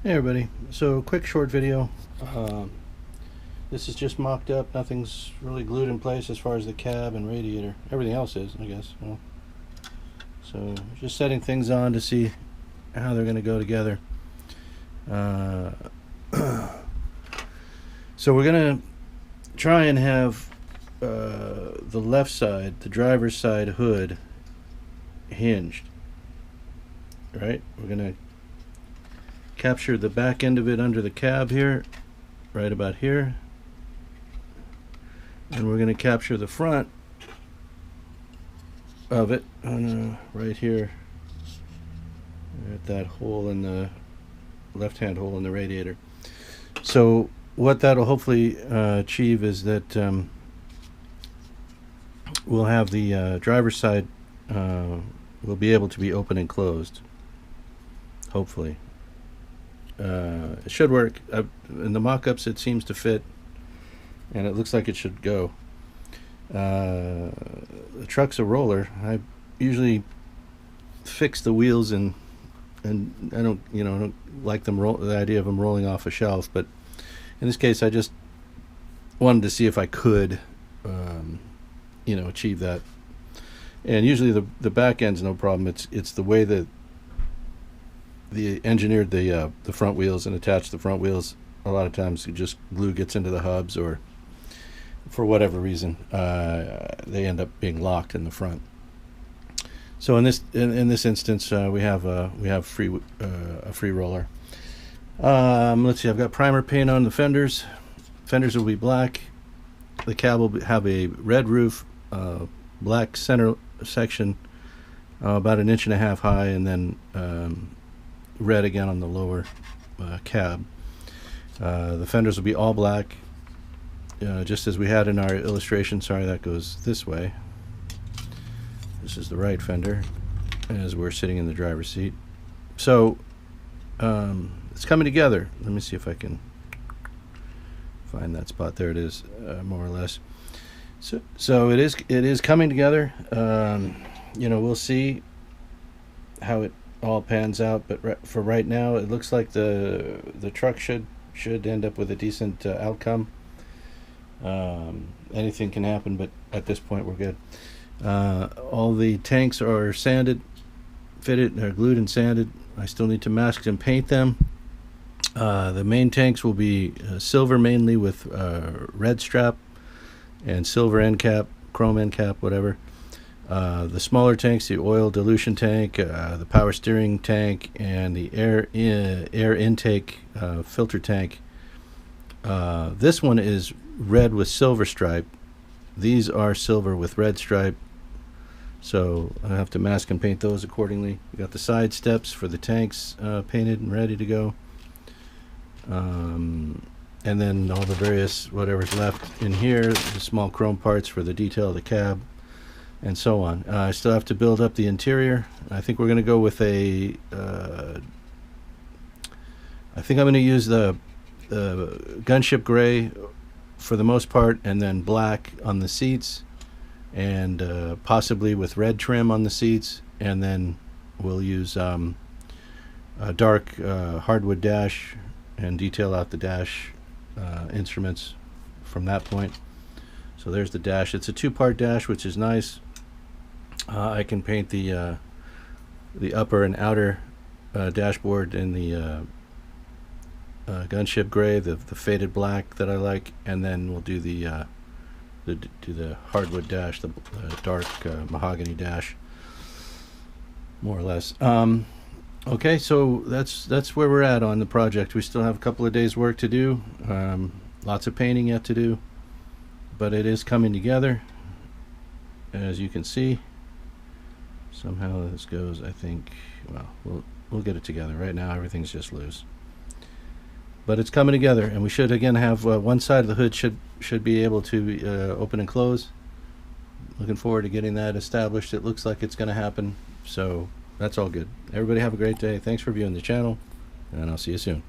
Hey everybody, so quick short video. This is just mocked up, nothing's really glued in place as far as the cab and radiator. Everything else is, I guess. Well, so just setting things on to see how they're going to go together. So we're going to try and have the left side, the driver's side hood, hinged. Right? We're going to capture the back end of it under the cab here, right about here, and we're going to capture the front of it right here at that hole in the left hand hole in the radiator. So what that'll hopefully achieve is that we'll have the driver's side will be able to be open and closed, hopefully. It should work. In the mock-ups it seems to fit, and it looks like it should go. The truck's a roller. I usually fix the wheels, and I don't like the idea of them rolling off a shelf, but in this case I just wanted to see if I could achieve that. And usually the back end's no problem. It's the way that the engineered the front wheels and attached the front wheels. A lot of times just glue gets into the hubs, or for whatever reason they end up being locked in the front. So in this instance we have a free roller. Let's see, I've got primer paint on the fenders. Fenders will be black. The cab will have a red roof, black center section, about 1.5 inches high, and then red again on the lower cab. The fenders will be all black, just as we had in our illustration. Sorry, that goes this way. This is the right fender as we're sitting in the driver's seat. So it's coming together. Let me see if I can find that spot. There it is, more or less. So it is coming together. We'll see how it all pans out, but for right now it looks like the truck should end up with a decent outcome. Anything can happen, but at this point we're good. All the tanks are sanded, fitted, they're glued and sanded. I still need to mask and paint them. The main tanks will be silver, mainly with red strap and silver end cap, chrome end cap, whatever. The smaller tanks, the oil dilution tank, the power steering tank, and the air intake filter tank. This one is red with silver stripe. These are silver with red stripe. So I have to mask and paint those accordingly. We got the side steps for the tanks painted and ready to go. And then all the various whatever's left in here, the small chrome parts for the detail of the cab, and so on. I still have to build up the interior. I think we're going to go with I think I'm going to use the gunship gray for the most part, and then black on the seats, and possibly with red trim on the seats, and then we'll use a dark hardwood dash and detail out the dash instruments from that point. So there's the dash. It's a two-part dash, which is nice. I can paint the upper and outer dashboard in the gunship gray, the faded black that I like, and then we'll do the hardwood dash, the dark mahogany dash, more or less. Okay, so that's where we're at on the project. We still have a couple of days work to do, lots of painting yet to do, but it is coming together, as you can see. Somehow this goes, I think, well, we'll get it together. Right now everything's just loose, but it's coming together, and we should again have one side of the hood should be able to open and close. Looking forward to getting that established. It looks like it's going to happen, so that's all good. Everybody have a great day. Thanks for viewing the channel, and I'll see you soon.